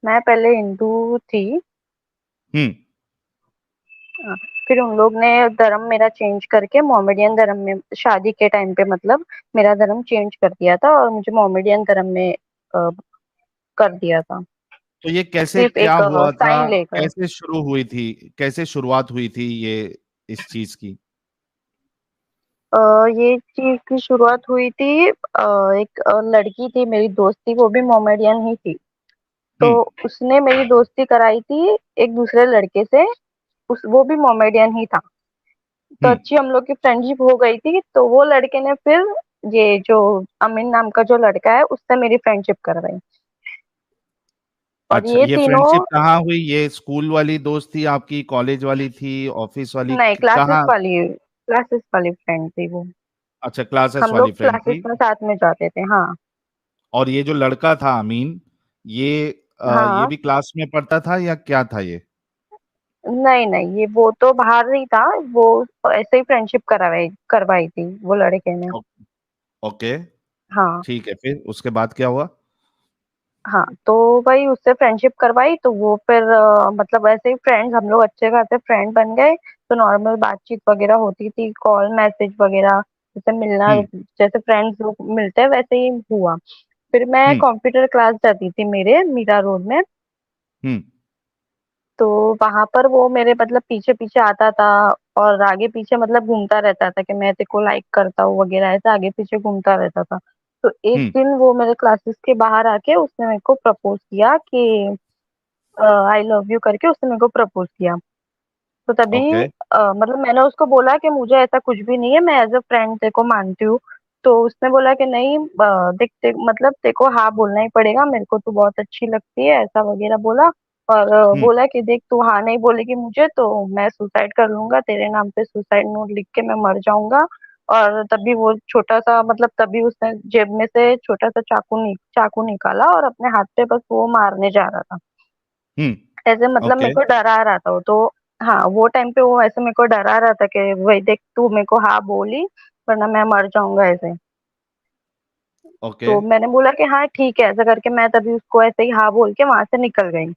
मैं पहले हिंदू थी। हम्म। हाँ, फिर उन लोग ने धर्म मेरा चेंज करके मोमेडियन धर्म में शादी के टाइम पे मतलब मेरा धर्म चेंज कर दिया था और मुझे मोमेडियन धर्म में कर दिया था, तो ये कैसे सिर्फ क्या एक हुआ था? साइन लेकर। कैसे शुरू हुई थी? कैसे शुरुआत हुई थी ये इस चीज की? ये चीज की शुरुआत हुई थी, एक लड़की थी मेरी दोस्त थी, वो भी मोमेडियन ही थी। तो हम्म। उसने मेरी दोस्ती कराई थी एक दूसरे लड़के से। उस वो भी मोमेडियन ही था। तो हम्म। अच्छी हम लोग की फ्रेंडशिप हो गई थी, तो वो लड़के ने फिर ये जो अमीन नाम का जो लड़का है उससे मेरी फ्रेंडशिप करवाई। और अच्छा, ये ये फ्रेंडशिप तीनों। कहाँ हुई? ये स्कूल वाली दोस्त थी आपकी, कॉलेज वाली थी, ऑफिस वाली, नहीं, कहाँ? क्लासेस वाली फ्रेंड थी वो। अच्छा, क्लासेस हम वाली लोग फ्रेंड क्लासेस थी। में साथ में जाते थे, हाँ। और ये जो लड़का था अमीन, ये ये हाँ। भी क्लास में पढ़ता था या क्या था ये? नहीं नहीं, ये वो तो बाहर नहीं था। वो ऐसे ही फ्रेंडशिप करवाई करवाई थी वो लड़के ने। ओ- ओके। हाँ। ठीक है, फिर उसके बाद क्या हुआ? हाँ, तो वही उससे फ्रेंडशिप करवाई, तो वो फिर मतलब ऐसे ही फ्रेंड्स, हम लोग अच्छे खासे फ्रेंड बन गए। तो नॉर्मल बातचीत वगैरह होती थी, कॉल मैसेज वगैरह, जैसे मिलना, हम्म। जैसे फ्रेंड्स लोग मिलते हैं वैसे ही हुआ। फिर मैं हम्म। कंप्यूटर क्लास जाती थी मेरे मीरा रोड में। हम्म। तो वहां पर वो मेरे मतलब पीछे पीछे आता था और आगे पीछे मतलब घूमता रहता था कि मैं तेरे को लाइक करता हूँ वगैरह, ऐसे आगे पीछे घूमता रहता था। तो एक हम्म। दिन वो मेरे क्लासेस के बाहर आके उसने मेरे को प्रपोज किया कि आई लव यू करके उसने मेरे को प्रपोज किया। तो तभी ओके। मतलब मैंने उसको बोला कि मुझे ऐसा कुछ भी नहीं है, मैं एज अ फ्रेंड तेरे को मानती हूँ। तो उसने बोला कि नहीं, देख मतलब तेरे को हाँ बोलना ही पड़ेगा, मेरे को तू बहुत अच्छी लगती है, ऐसा वगैरह बोला। और हम्म। बोला कि देख तू हाँ नहीं बोलेगी मुझे तो मैं सुसाइड कर लूंगा, तेरे नाम पे सुसाइड नोट लिख के मैं मर जाऊंगा। और तभी वो छोटा सा मतलब तभी उसने जेब में से छोटा सा चाकू निकाला और अपने हाथ पे बस वो मारने जा रहा था। हम्म। ऐसे मतलब मेरे ओके। को डरा रहा था वो तो। हाँ, वो टाइम पे वो ऐसे मेरे को डरा रहा था कि वही देख तू मेरे को हाँ बोली, वरना मैं मर जाऊंगा ऐसे। ओके। तो मैंने बोला कि हाँ ठीक है, ऐसा करके मैं तभी उसको ऐसे ही हाँ बोल के वहां से निकल गई।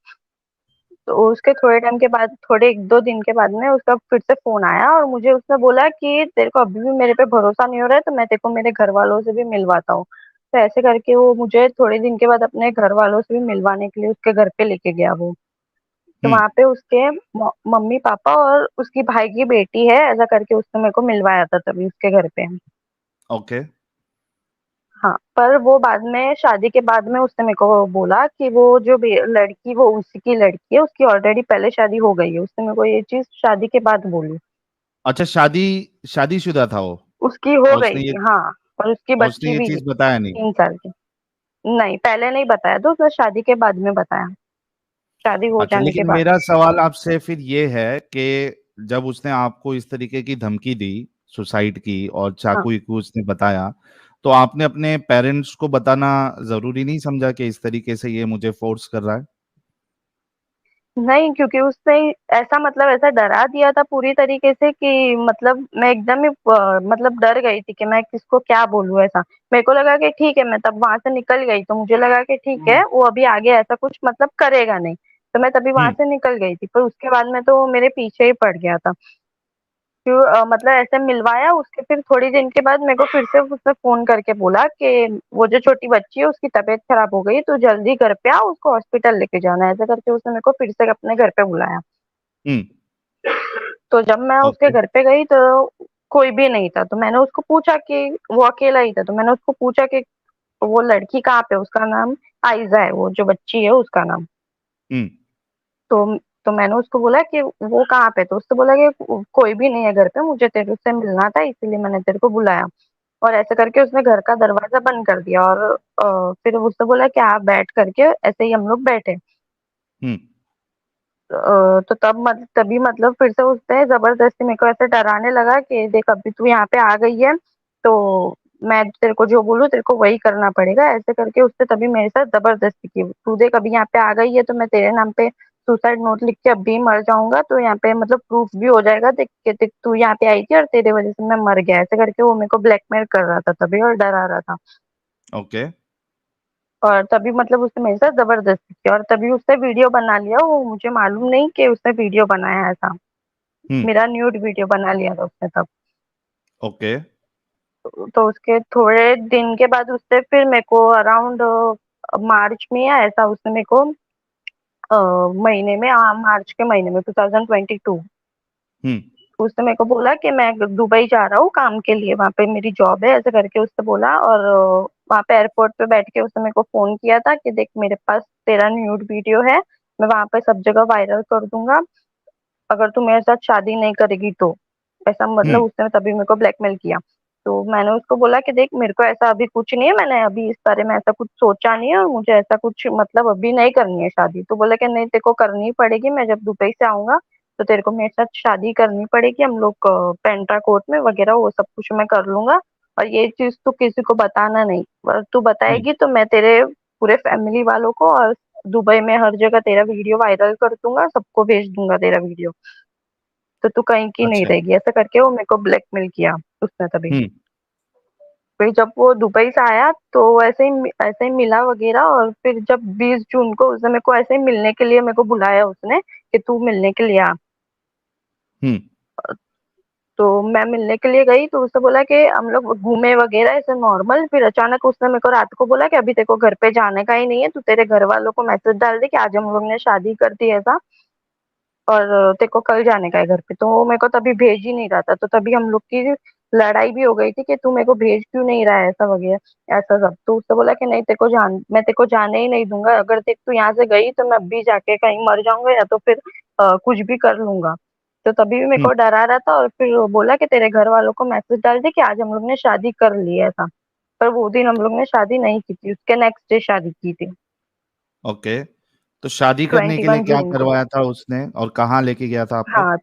तो उसके थोड़े टाइम के बाद, थोड़े एक दो दिन के बाद में उसका फिर से फोन आया और मुझे उसने बोला कि तेरे को अभी भी मेरे पे भरोसा नहीं हो रहा है, तो मैं तेरे को मेरे घर वालों से भी मिलवाता हूँ। तो ऐसे करके वो मुझे थोड़े दिन के बाद अपने घर वालों से भी मिलवाने के लिए उसके घर पे लेके गया वो। तो हम्म। वहां पे उसके मम्मी पापा और उसकी भाई की बेटी है, ऐसा करके उसने मेरे को मिलवाया था तभी उसके घर पे। ओके। हाँ, पर वो बाद में शादी के बाद में उसने मेरे को बोला कि वो जो लड़की वो उसी की लड़की है, उसकी ऑलरेडी पहले शादी हो गई है। उसने मेरे को ये चीज शादी के बाद बोली। अच्छा, शादीशुदा था वो? उसकी हो और गई उसने ये थी, हाँ। और उसकी और उसने बच्ची ये भी थी, चीज बताया नहीं? 3 साल की। नहीं, पहले नहीं बताया, तो उसने शादी के बाद में बताया, शादी हो अच्छा, जाने के लेकिन बाद। मेरा सवाल आपसे फिर ये है कि जब उसने आपको इस तरीके की धमकी दी, सुसाइड की, और हाँ। चाकू वाकू उसने बताया, तो आपने अपने पेरेंट्स को बताना जरूरी नहीं समझा कि इस तरीके से ये मुझे फोर्स कर रहा है? नहीं, क्योंकि उसने ऐसा मतलब ऐसा डरा दिया था पूरी तरीके से कि मतलब मैं एकदम ही मतलब डर गई थी कि मैं किसको क्या बोलूं ऐसा। मेरे को लगा कि ठीक है, मैं तब वहां से निकल गई तो मुझे लगा कि ठीक है वो अभी आगे ऐसा कुछ मतलब करेगा नहीं। तो मैं तभी वहां हम्म। से निकल गई थी, पर उसके बाद में तो वो मेरे पीछे ही पड़ गया था। फिर मतलब ऐसे मिलवाया उसके, फिर थोड़ी दिन के बाद मेरे को फिर से उसने फोन करके बोला कि वो जो छोटी बच्ची है उसकी तबीयत खराब हो गई, तो जल्दी घर पे आ, उसको हॉस्पिटल लेके जाना है, ऐसा करके उसने मेरे को फिर से अपने घर पे बुलाया। हम्म। तो जब मैं उसके ओके। घर पे गई तो कोई भी नहीं था। तो मैंने उसको पूछा कि वो अकेला ही था, तो मैंने उसको पूछा कि वो लड़की कहाँ पे है? उसका नाम आयजा है, वो जो बच्ची है उसका नाम। हम्म। तो तो मैंने उसको बोला कि वो कहाँ पे? तो उसने बोला कि कोई भी नहीं है घर पे, मुझे तेरे से मिलना था इसीलिए मैंने तेरे को बुलाया। और ऐसे करके उसने घर का दरवाजा बंद कर दिया और फिर उसने बोला कि आप बैठ करके, ऐसे ही हम लोग बैठे। हम्म। तो तभी मतलब फिर से उसने जबरदस्ती मेरे को ऐसे डराने लगा कि देख अभी तू यहाँ पे आ गई है, तो मैं तेरे को जो बोलूँ तेरे को वही करना पड़ेगा, ऐसे करके उसने तभी मेरे साथ जबरदस्ती की। तू देख अभी यहाँ पे आ गई है तो मैं तेरे नाम पे सुसाइड नोट लिख के अभी मर जाऊंगा, तो यहाँ पे मतलब प्रूफ भी हो जाएगा, देख के देख तू यहाँ पे आई थी और तेरे वजह से मैं मर गया, ऐसे करके वो मेरे को ब्लैकमेल कर रहा था तभी और डरा रहा था। ओके। और तभी मतलब उसने मेरे साथ ज़बरदस्ती की और तभी उसने वीडियो बना लिया, वो मुझे मालूम नहीं कि उसने वीडियो बनाया ऐसा। हुँ, मेरा न्यूड वीडियो बना लिया था उसने तब। ओके। तो उसके थोड़े दिन के बाद उसने फिर मेरे को अराउंड मार्च में या ऐसा उसने मेरे को महीने में मार्च के महीने में 2022 हुँ, उसने मेरे को बोला कि मैं दुबई जा रहा हूँ काम के लिए, वहाँ पे मेरी जॉब है ऐसे करके उसने बोला। और वहाँ पे एयरपोर्ट पे बैठ के उसने मेरे को फोन किया था कि देख मेरे पास तेरा न्यूड वीडियो है, मैं वहाँ पे सब जगह वायरल कर दूंगा अगर तू मेरे साथ शादी नहीं करेगी तो। ऐसा हुँ, मतलब उसने तभी मेरे को ब्लैकमेल किया। तो मैंने उसको बोला कि देख मेरे को ऐसा अभी कुछ नहीं है, मैंने अभी इस बारे में ऐसा कुछ सोचा नहीं है और मुझे ऐसा कुछ मतलब अभी नहीं करनी है शादी। तो बोला कि नहीं तेरे को करनी ही पड़ेगी, मैं जब दुबई से आऊंगा तो तेरे को मेरे साथ शादी करनी पड़ेगी, हम लोग पेंट्रा कोर्ट में वगैरह वो सब कुछ मैं कर लूंगा। और ये चीज तू किसी को बताना नहीं, और तू हुँ, बताएगी तो मैं तेरे पूरे फैमिली वालों को और दुबई में हर जगह तेरा वीडियो वायरल कर दूंगा, सबको भेज दूंगा तेरा वीडियो, तो तू कहीं की नहीं अच्छा। रहेगी ऐसा करके वो मेरे को ब्लैकमेल किया उसने तभी। हुँ, फिर जब वो दुबई से आया तो ऐसे ही मिला वगैरह, और फिर जब 20 जून को उसने मेरे को ऐसे ही मिलने के लिए मेरे को बुलाया उसने कि तू मिलने के लिए आ। हुँ, तो मैं मिलने के लिए गई तो उसने बोला कि हम लोग घूमे वगैरह ऐसे नॉर्मल। फिर अचानक उसने मेरे को रात को बोला कि अभी तेरे को घर पे जाने का ही नहीं है, तू तेरे घर वालों को मैसेज डाल दे कि आज हम लोग ने शादी कर दी ऐसा, और तेरे को कल जाने का है घर पे। तो वो मेरे को तभी भेज ही नहीं रहा था, तो तभी हम लोग की लड़ाई भी हो गई थी कि तू मेरे को भेज क्यों नहीं रहा है ऐसा वगैरह ऐसा सब। तो उसने बोला कि नहीं मैं तेरे को जाने ही नहीं दूंगा, अगर तू यहाँ से गई तो मैं अभी जाके कहीं मर जाऊंगा या तो फिर कुछ भी कर लूंगा। तो तभी भी मेरे हुँ, को डरा रहा था, और फिर वो बोला कि तेरे घर वालों को मैसेज डाल दे कि आज हम लोग ने शादी कर ली है ऐसा। पर वो दिन हम लोग ने शादी नहीं की थी, उसके नेक्स्ट डे शादी की थी, ओके। तो शादी करने के लिए 21 क्या जून को। करवाया था उसने और कहाँ लेके गया था आपको? हाँ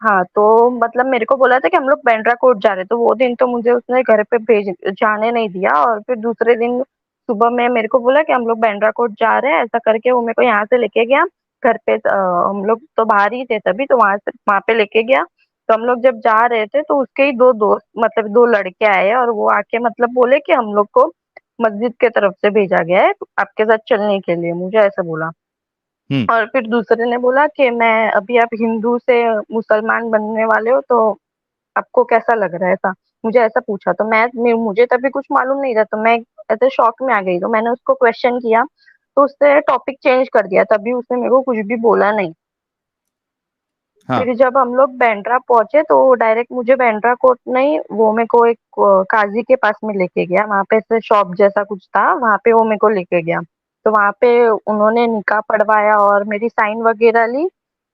हाँ, तो मतलब मेरे को बोला था कि हम लोग बांद्रा कोर्ट जा रहे, तो वो दिन तो मुझे उसने घर पे भेज जाने नहीं दिया। और फिर दूसरे दिन सुबह में मेरे को बोला कि हम लोग बांद्रा कोर्ट जा रहे हैं ऐसा करके, वो मेरे को यहाँ से लेके गया घर पे। हम लोग तो बाहर ही थे तभी, तो वहां पे लेके गया। तो हम लोग जब जा रहे थे तो उसके ही दो दोस्त मतलब दो लड़के आए और वो आके मतलब बोले कि हम लोग को मस्जिद के तरफ से भेजा गया है आपके साथ चलने के लिए, मुझे ऐसा बोला। हुँ, और फिर दूसरे ने बोला कि मैं अभी आप हिंदू से मुसलमान बनने वाले हो तो आपको कैसा लग रहा है ऐसा, मुझे ऐसा पूछा। तो मुझे तभी कुछ मालूम नहीं था, तो मैं ऐसे शॉक में आ गई। तो मैंने उसको क्वेश्चन किया तो उसने टॉपिक चेंज कर दिया, तभी उसने मेरे को कुछ भी बोला नहीं। हाँ, फिर जब हम लोग बांद्रा पहुंचे तो डायरेक्ट मुझे बांद्रा कोर्ट नहीं, वो मेरे को एक काजी के पास में लेके गया, वहां पे से शॉप जैसा कुछ था, वहां पे वो मेरे को लेके गया। तो वहां पे उन्होंने निकाह पढ़वाया और मेरी साइन वगैरह ली,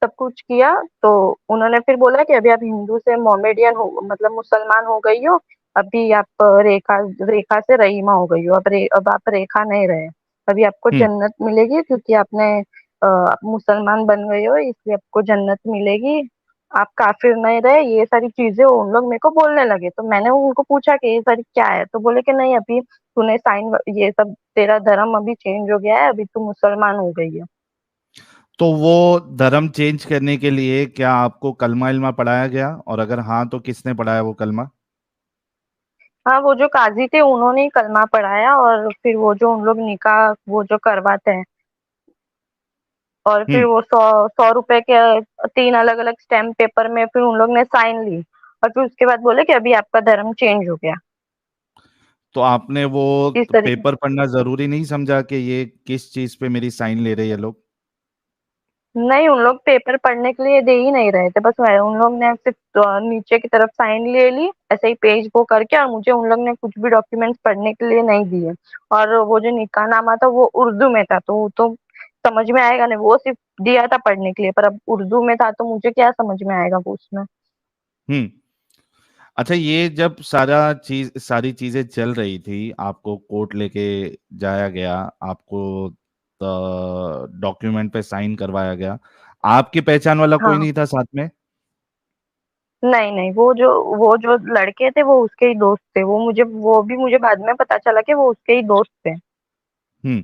सब कुछ किया। तो उन्होंने फिर बोला कि अभी आप हिंदू से मोमेडियन हो मतलब मुसलमान हो गई हो, अभी आप रेखा रेखा से रहीमा हो गई हो, अब आप रेखा नहीं रहे, अभी आपको हुँ। जन्नत मिलेगी क्योंकि आपने आप मुसलमान बन गए हो इसलिए आपको जन्नत मिलेगी, आप काफिर नहीं रहे, ये सारी चीजें उन लोग मेरे को बोलने लगे। तो मैंने उनको पूछा कि ये सारी क्या है, तो बोले कि नहीं अभी तूने ये सब तेरा धर्म अभी चेंज हो गया है, अभी तू मुसलमान हो गई है। तो वो धर्म चेंज करने के लिए क्या आपको कलमा-वलमा पढ़ाया गया? और अगर हाँ, तो किसने पढ़ाया वो कलमा? हाँ, वो जो काजी थे उन्होंने ही कलमा पढ़ाया, और फिर वो जो उन लोग निकाह वो जो करवाते हैं, और हुँ, फिर वो 100 100 रुपए के 3 अलग अलग स्टैम्प पेपर में फिर उन लोग ने साइन ली, और फिर उसके बाद बोले कि अभी आपका धर्म चेंज हो गया। तो आपने वो इस तरीके पेपर पढ़ना ज़रूरी नहीं समझा कि ये किस चीज़ पे मेरी साइन ले रहे हैं ये लोग? नहीं, उन लोग पेपर पढ़ने के लिए दे ही नहीं रहे थे, बस उन लोग ने सिर्फ नीचे की तरफ साइन ले ली ऐसे ही पेज को करके, और मुझे उन लोग ने कुछ भी डॉक्यूमेंट्स पढ़ने के लिए नहीं दिए। और वो जो निकाहनामा था वो उर्दू में था, तो वो तो समझ में आएगा नहीं, वो सिर्फ दिया था पढ़ने के लिए, पर अब उर्दू में था तो मुझे क्या समझ में आएगा वो उसमें। हुँ। अच्छा, ये जब सारी चीज़ें चल रही थी, आपको कोर्ट लेके जाया गया, आपको डॉक्यूमेंट पे साइन करवाया गया, आपकी पहचान वाला कोई हाँ, नहीं था साथ में? नहीं नहीं, वो जो लड़के थे वो उसके ही दोस्त थे, वो भी मुझे बाद में पता चला कि वो उसके ही दोस्त थे, हुँ।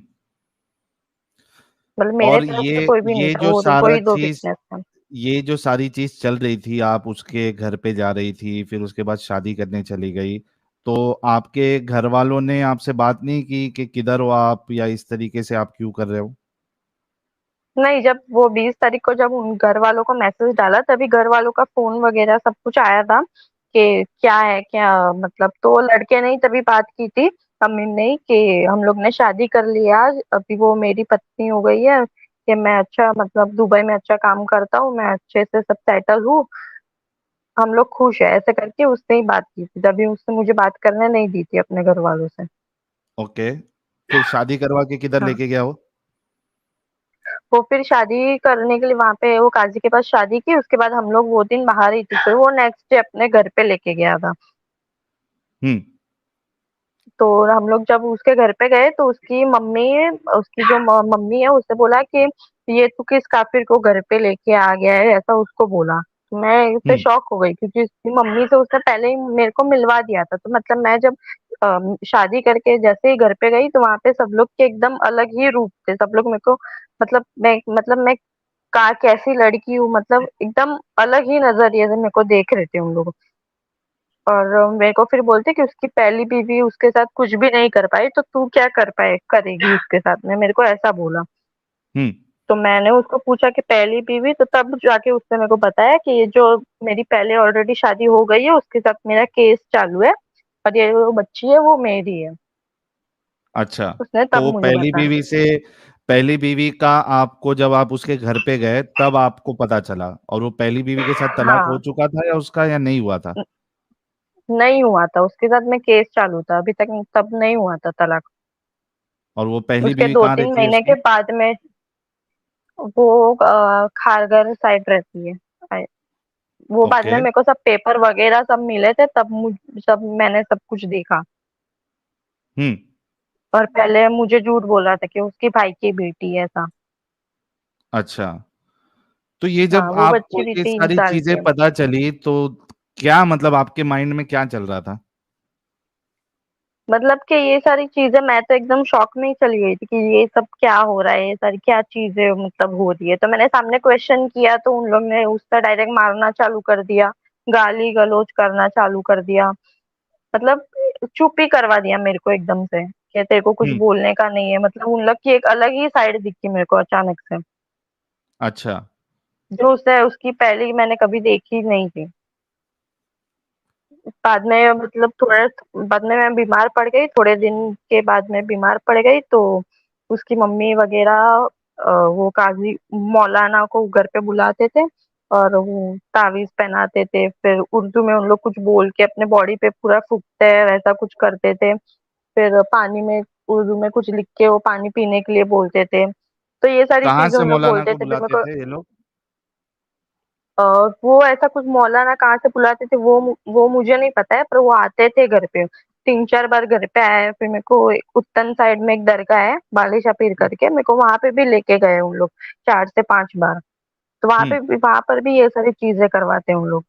मतलब मेरे और तरफ से कोई भी नहीं ये था, जो वो सारा कोई दो चीज़ विटनेस थे। ये जो सारी चीज़ चल रही थी, आप उसके घर पे जा रही थी, फिर उसके बाद शादी करने चली गई। तो आपके घर वालों ने आपसे बात नहीं की कि किधर हो आप, या इस तरीके से आप क्यों कर रहे हो? नहीं, जब वो 20 तारीख को जब उन घर वालों को मैसेज डाला तभी घर वालों का फोन वगैरह सब कुछ आया था कि क्या है क्या, मतलब तो लड़के ने ही तभी बात की थी, अम्मी ने ही, कि हम लोग ने शादी कर लिया आज, अभी वो मेरी पत्नी हो गई है, कि मैं अच्छा मतलब दुबई में अच्छा काम करता हूँ, मैं अच्छे से सब सेटल हूँ, हम लोग खुश है, ऐसे करके उसने ही बात की थी, तभी उसने मुझे बात करने नहीं दी थी अपने घर वालों से। ओके, फिर शादी करवा के किधर हाँ, लेके गया वो? वो फिर शादी करने के लिए वहां पे वो काजी के पास शादी की, उसके बाद हम लोग वो दिन बाहर ही थे, फिर वो नेक्स्ट डे अपने घर पे लेके गया था। हम्म। तो हम लोग जब उसके घर पे गए तो उसकी मम्मी, उसकी जो मम्मी है उसने बोला कि ये तू किस काफिर को घर पे लेके आ गया है, ऐसा उसको बोला। तो मैं इससे हम्म। शॉक हो गई क्योंकि उसकी मम्मी से उसने पहले ही मेरे को मिलवा दिया था, तो मतलब मैं जब शादी करके जैसे ही घर पे गई तो वहां पे सब लोग के एकदम अलग ही रूप थे, सब लोग मेरे को मतलब मैं का कैसी लड़की हूँ, मतलब एकदम अलग ही नजरिए से मेरे को देख रहे थे उन लोग। और मेरे को फिर बोलते कि उसकी पहली बीवी उसके साथ कुछ भी नहीं कर पाई, तो तू क्या कर पाए करेगी उसके साथ में, मेरे को ऐसा बोला। हम्म। तो मैंने उसको पूछा कि पहली बीवी, तो तब जाके उसने मेरे को बताया कि ये जो मेरी पहले ऑलरेडी शादी हो गई है उसके साथ मेरा केस चालू है, और ये जो बच्ची है वो मेरी है। अच्छा, उसने तो तब वो मुझे बताया। पहली बीवी का आपको जब आप उसके घर पे गए तब आपको पता चला, और वो पहली बीवी के साथ तलाक हो हाँ, चुका था या उसका, या नहीं हुआ था? न- नहीं हुआ था उसके साथ में, केस चालू था अभी तक, तब नहीं हुआ था तलाक। और वो पहली उसके बीवी दो कहाँ तीन रहती है महीने के उसकी? बाद में वो खारघर साइड रहती है। वो बाद ओके। में मेरे को सब पेपर वगैरह सब मिले थे, तब सब मैंने सब कुछ देखा। हम्म। और पहले मुझे झूठ बोला था कि उसकी भाई की बेटी है ऐसा। अच्छा, तो ये हाँ, जब वो आपको बच्ची भी ये 3 साल की चीजें है। पता चली तो क्या मतलब आपके माइंड में क्या चल रहा था? मतलब कि ये सारी चीजें, मैं तो एकदम शॉक में ही चली गई थी कि ये सब क्या हो रहा है, ये सारी क्या चीजें मतलब हो रही है। तो मैंने सामने क्वेश्चन किया तो उन लोग ने उसका डायरेक्ट मारना चालू कर दिया, गाली गलौज करना चालू कर दिया, मतलब चुप ही करवा दिया मेरे को एकदम से कि तेरे को कुछ हम्म। बोलने का नहीं है, मतलब उन लोग की एक अलग ही साइड दिखी मेरे को अचानक से, अच्छा। जो उससे उसकी पहले मैंने कभी देखी नहीं थी। बाद में मतलब थोड़ा बाद में मैं बीमार पड़ गई, थोड़े दिन के बाद में बीमार पड़ गई, तो उसकी मम्मी वगैरह वो काजी मौलाना को घर पे बुलाते थे और वो तावीज पहनाते थे, फिर उर्दू में उन लोग कुछ बोल के अपने बॉडी पे पूरा फूकते हैं वैसा कुछ करते थे, फिर पानी में उर्दू में कुछ लिख के वो पानी पीने के लिए बोलते थे, तो ये सारी कहाँ चीजें से उन लोग मौलाना बोलते को थे। फिर मेरे बुलाते को थे ये लोग? वो ऐसा कुछ मौलाना कहाँ से बुलाते थे वो मुझे नहीं पता है, पर वो आते थे घर पे, 3 4 बार घर पे आए। फिर मेरे को उत्तन साइड में एक दरगाह है बालिशा पीर करके, मेरे को वहां पे भी लेके गए उन लोग 4 से 5 बार। तो हम्म। वहां पर भी ये सारी चीजें करवाते हैं उन लोग,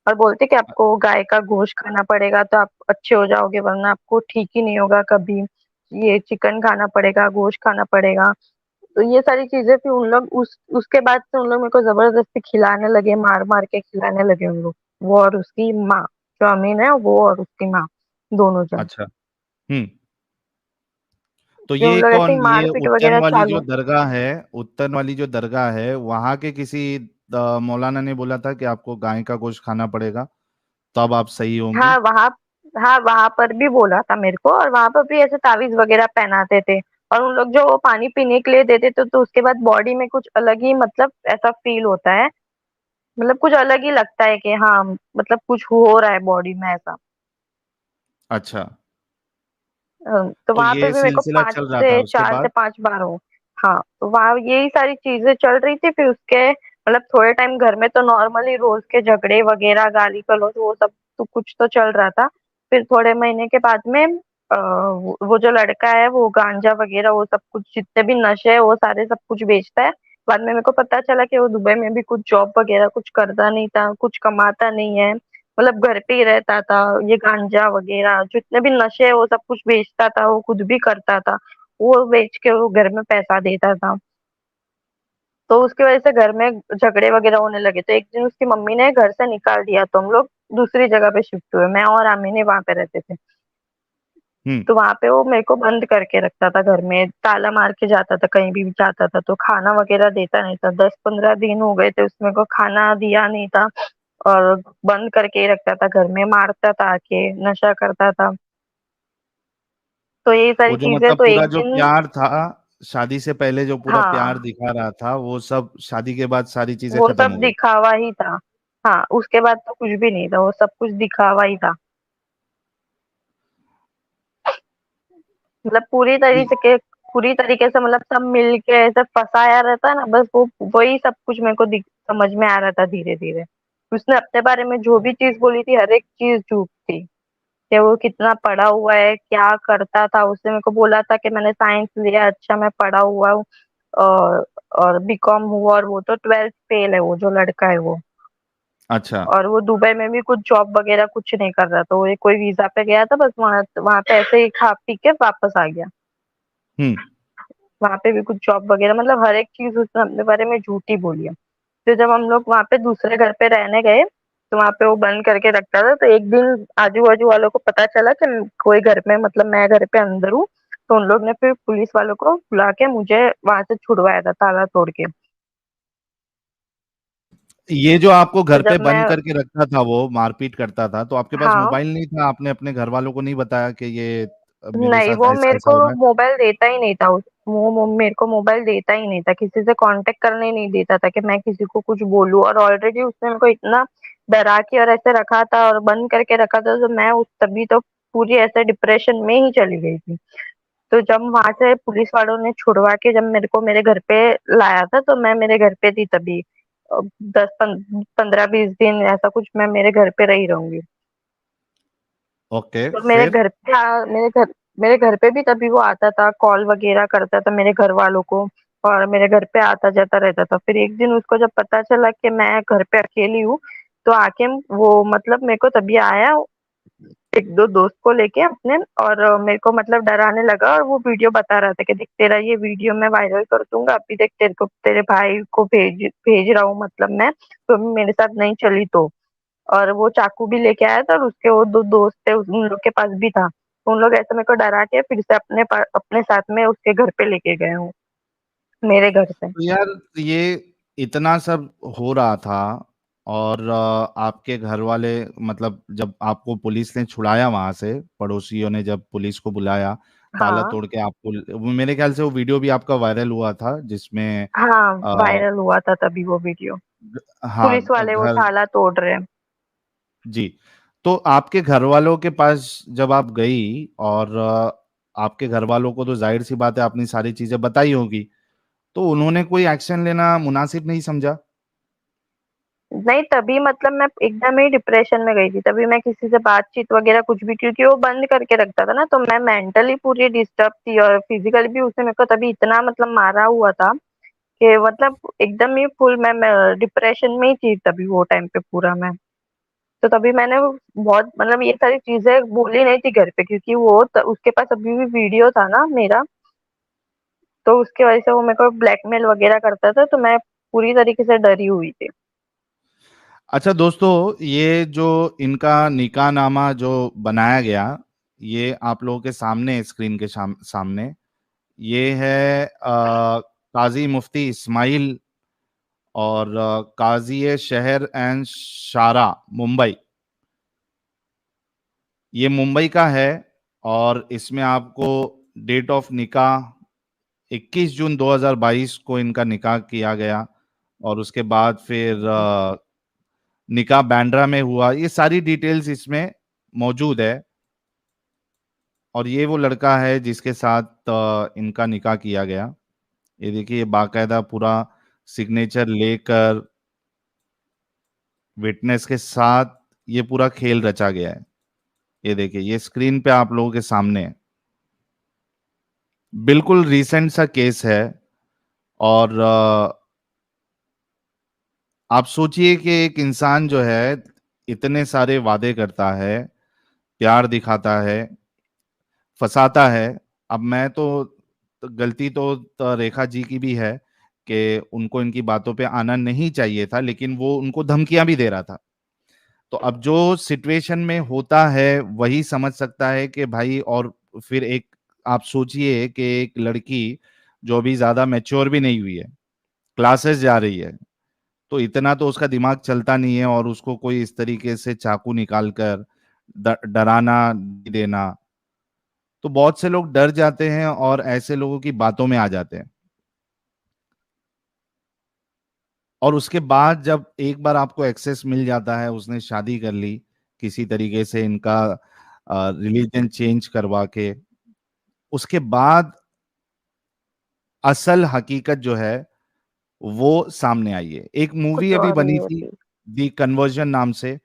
और बोलते कि आपको गाय का गोश्त खाना पड़ेगा तो आप अच्छे हो जाओगे, वरना आपको ठीक ही नहीं होगा कभी, ये चिकन खाना पड़ेगा, गोश्त खाना पड़ेगा। तो ये सारी चीजें फिर उन लोग उसके बाद से उन लोग मेरे को जबरदस्ती खिलाने लगे, मार मार के खिलाने लगे उन लोग, वो और उसकी माँ, जो अमीन है वो और उसकी माँ, दोनों जन। अच्छा। हम्म। तो फिर उन ये लोग ऐसे ही कौन, ये मारपीट वगैरह चालू। उत्तन वाली जो दरगाह है, वहां के किसी मौलाना ने बोला था कि आपको गाय का गोश्त खाना पड़ेगा तब आप सही होंगी? हाँ वहाँ हाँ वहां पर भी बोला था मेरे को, और वहां पर भी ऐसे तावीज वगैरह पहनाते थे, और उन लोग जो वो पानी पीने के लिए देते थे तो उसके बाद बॉडी में कुछ अलग ही मतलब ऐसा फील होता है, मतलब कुछ अलग ही लगता है कि हाँ मतलब कुछ हो रहा है बॉडी में ऐसा। अच्छा, तो तो वहां पे ये भी मेरे को सिलसिला पांच चल रहा था से उसके चार से बाद? पांच बार हो। हाँ, तो वहाँ यही सारी चीजें चल रही थी, फिर उसके मतलब थोड़े टाइम घर में तो नॉर्मली रोज के झगड़े वगैरह गाली गलौज वो सब तो कुछ तो चल रहा था। फिर थोड़े महीने के बाद में वो जो लड़का है वो गांजा वगैरह वो सब कुछ जितने भी नशे है वो सारे सब कुछ बेचता है। बाद में मेरे को पता चला कि वो दुबई में भी कुछ जॉब वगैरह कुछ करता नहीं था, कुछ कमाता नहीं है, मतलब घर पे ही रहता था, ये गांजा वगैरह जितने भी नशे है वो सब कुछ बेचता था, वो खुद भी करता था, वो बेच के वो घर में पैसा देता था। तो उसकी वजह से घर में झगड़े वगैरह होने लगे, तो एक दिन उसकी मम्मी ने घर से निकाल दिया, तो हम लोग दूसरी जगह पे शिफ्ट हुए, मैं और आमिनी वहां पे रहते थे। हम्म। तो वहां पे वो मेरे को बंद करके रखता था घर में, ताला मार के जाता था, कहीं भी जाता था तो खाना वगैरह देता नहीं था। 10-15 दिन हो गए थे उसमें को खाना दिया नहीं था, और बंद करके ही रखता था घर में, मारता था आके, नशा करता था। तो यही वो सारी जो चीजें मतलब तो पूरा एक जो दिन। प्यार था, शादी से पहले जो पूरा प्यार हाँ, दिखा रहा था, वो सब शादी के बाद सारी चीजें वो खत्म सब हो गई। दिखावा ही था। हाँ, उसके बाद तो कुछ भी नहीं था, वो सब कुछ दिखावा ही था। मतलब पूरी तरीके से, मतलब सब मिल के ऐसे फंसाया रहता है ना, बस वो वही सब कुछ मेरे को समझ में आ रहा था धीरे धीरे। उसने अपने बारे में जो भी चीज बोली थी, हर एक चीज झूठ थी। कि वो कितना पढ़ा हुआ है, क्या करता था, उसने मेरे को बोला था कि मैंने साइंस लिया, अच्छा मैं पढ़ा हुआ हूँ, और और बीकॉम हुआ, और वो तो 12th फेल है, वो जो लड़का है वो। अच्छा। और वो दुबई में भी कुछ जॉब वगैरह कुछ नहीं कर रहा था, वो कोई वीजा पे गया था, बस वहां वहां पे ऐसे ही खा पी के वापस आ गया। हम्म। वहां पे भी कुछ जॉब वगैरह, मतलब हर एक चीज उसने अपने बारे में झूठी बोली है। फिर जब हम लोग वहां पे दूसरे घर पे रहने गए, तो वहां पे वो बंद करके रखता था। तो एक दिन आजू बाजू वालों को पता चला कि कोई घर में, मतलब मैं घर पे अंदर हूँ। तो उन लोग ने फिर पुलिस वालों को बुला के मुझे वहां से छुड़वाया था, ताला तोड़ के। ये जो आपको तो घर पे जब मैं बंद करके रखता था, वो मारपीट करता था, तो आपके पास हाँ, मोबाइल नहीं था? आपने अपने घर वालों को नहीं बताया कि ये मेरे नहीं, साथ वो ऐसा मेरे ऐसा को हो रहा है? मोबाइल देता ही नहीं था। वो मेरे को मोबाइल देता ही नहीं था, किसी से कांटेक्ट करने ही नहीं देता था कि मैं किसी को कुछ बोलूं। और ऑलरेडी उसने मेरे को इतना डरा के और ऐसे रखा था और बंद करके रखा था, तो मैं उस तभी तो पूरी ऐसे डिप्रेशन में ही चली गई थी। तो जब वहां से पुलिस वालों ने छुड़वा के जब मेरे को मेरे घर पे लाया था, तो मैं मेरे घर पे थी तभी। 10-15-20 दिन ऐसा कुछ मैं मेरे घर पे रही रहूंगी। ओके, तो फिर? मेरे घर पे भी तभी वो आता था, कॉल वगैरह करता था मेरे घर वालों को, और मेरे घर पे आता जाता रहता था। फिर एक दिन उसको जब पता चला कि मैं घर पे अकेली हूँ, तो आके वो मतलब मेरे को तभी आया, एक दो दोस्त को लेके अपने, और मेरे को मतलब डराने लगा, और वो वीडियो बता रहा था कि देख, तेरा ये वीडियो मैं वायरल कर दूंगा, अभी देख तेरे को तेरे भाई को भेज भेज रहा हूँ, मतलब मैं, तो अभी मेरे साथ नहीं चली तो। और वो चाकू भी लेके आया था, और उसके वो दो दोस्त थे, उन लोग के पास भी था। उन लोग ऐसे मेरे को डरा के फिर से अपने साथ में उसके घर पे लेके गए हूँ, मेरे घर से। तो यार, ये इतना सब हो रहा था, और आपके घर वाले, मतलब जब आपको पुलिस ने छुड़ाया वहां से, पड़ोसियों ने जब पुलिस को बुलाया, ताला हाँ, तोड़ के आपको, मेरे ख्याल से वो वीडियो भी आपका वायरल हुआ था, जिसमें हाँ, आ, वायरल हुआ था तभी वो वीडियो। हाँ, पुलिस वाले वो घर। ताला तोड़ रहे हैं। जी। तो आपके घर वालों के पास जब आप गई, और आपके घर वालों को तो जाहिर सी बात है आपने सारी चीजें बताई होगी, तो उन्होंने कोई एक्शन लेना मुनासिब नहीं समझा? नहीं, तभी मतलब मैं एकदम ही डिप्रेशन में गई थी, तभी मैं किसी से बातचीत वगैरह कुछ भी, क्योंकि वो बंद करके रखता था ना, तो मैं मेंटली पूरी डिस्टर्ब थी, और फिजिकली भी उसने मेरे को तभी इतना मतलब मारा हुआ था कि मतलब एकदम ही फुल मैं डिप्रेशन में ही थी तभी वो टाइम पे पूरा मैं। तो तभी मैंने बहुत मतलब ये सारी चीजें बोली नहीं थी घर पे, क्योंकि उसके पास अभी भी वीडियो था ना मेरा। तो उसके वजह से वो मेरे को ब्लैकमेल वगैरह करता था, तो मैं पूरी तरीके से डरी हुई थी। अच्छा दोस्तों, ये जो इनका निकाहनामा जो बनाया गया, ये आप लोगों के सामने, स्क्रीन के सामने, ये है काजी मुफ्ती इस्माइल और काजी शहर एंड शारा, मुंबई। ये मुंबई का है, और इसमें आपको डेट ऑफ निकाह 21 जून 2022 को इनका निकाह किया गया, और उसके बाद फिर निकाह बांद्रा में हुआ। ये सारी डिटेल्स इसमें मौजूद है, और ये वो लड़का है जिसके साथ इनका निकाह किया गया। ये देखिए, ये बाकायदा पूरा सिग्नेचर लेकर, विटनेस के साथ ये पूरा खेल रचा गया है। ये देखिए, ये स्क्रीन पे आप लोगों के सामने है। बिल्कुल रिसेंट सा केस है। और आप सोचिए कि एक इंसान जो है, इतने सारे वादे करता है, प्यार दिखाता है, फंसाता है। अब मैं तो गलती तो रेखा जी की भी है कि उनको इनकी बातों पे आना नहीं चाहिए था, लेकिन वो उनको धमकियां भी दे रहा था। तो अब जो सिचुएशन में होता है वही समझ सकता है कि भाई, और फिर एक आप सोचिए कि एक लड़की जो अभी ज्यादा मैच्योर भी नहीं हुई है, क्लासेस जा रही है, तो इतना तो उसका दिमाग चलता नहीं है, और उसको कोई इस तरीके से चाकू निकाल कर डराना देना, तो बहुत से लोग डर जाते हैं और ऐसे लोगों की बातों में आ जाते हैं। और उसके बाद जब एक बार आपको एक्सेस मिल जाता है, उसने शादी कर ली किसी तरीके से, इनका रिलीजन चेंज करवा के, उसके बाद असल हकीकत जो है वो सामने आई है। एक मूवी कुछ अभी और नहीं बनी थी, होती। दी कन्वर्जन नाम से।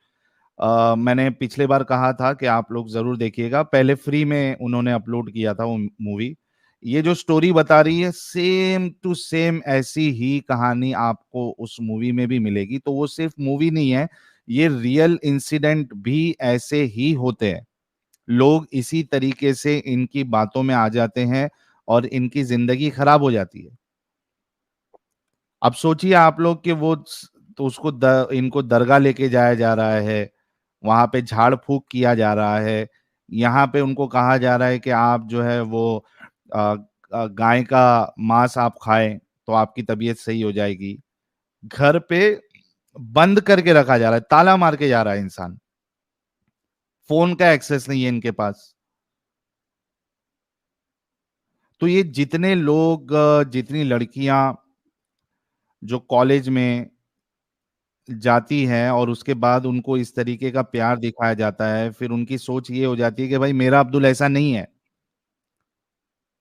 मैंने पिछले बार कहा था कि आप लोग जरूर देखिएगा, पहले फ्री में उन्होंने अपलोड किया था वो मूवी। ये जो स्टोरी बता रही है, सेम टू सेम ऐसी ही कहानी आपको उस मूवी में भी मिलेगी। तो वो सिर्फ मूवी नहीं है, ये रियल इंसिडेंट भी ऐसे ही होते हैं। लोग इसी तरीके से इनकी बातों में आ जाते हैं और इनकी जिंदगी खराब हो जाती है। अब सोचिए आप लोग कि तो उसको इनको दरगाह लेके जाया जा रहा है, वहां पे झाड़ फूक किया जा रहा है, यहाँ पे उनको कहा जा रहा है कि आप जो है वो अ, गाय का मांस आप खाएं तो आपकी तबीयत सही हो जाएगी। घर पे बंद करके रखा जा रहा है, ताला मार के जा रहा है इंसान, फोन का एक्सेस नहीं है इनके पास। तो ये जितने लोग, जितनी लड़कियां जो कॉलेज में जाती हैं और उसके बाद उनको इस तरीके का प्यार दिखाया जाता है, फिर उनकी सोच ये हो जाती है कि भाई मेरा अब्दुल ऐसा नहीं है।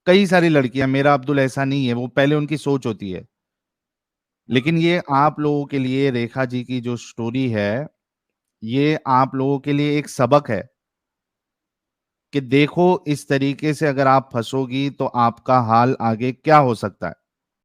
कई सारी लड़कियां, मेरा अब्दुल ऐसा नहीं है, वो पहले उनकी सोच होती है। लेकिन ये आप लोगों के लिए, रेखा जी की जो स्टोरी है, ये आप लोगों के लिए एक सबक है कि देखो इस तरीके से अगर आप फंसोगी तो आपका हाल आगे क्या हो सकता है।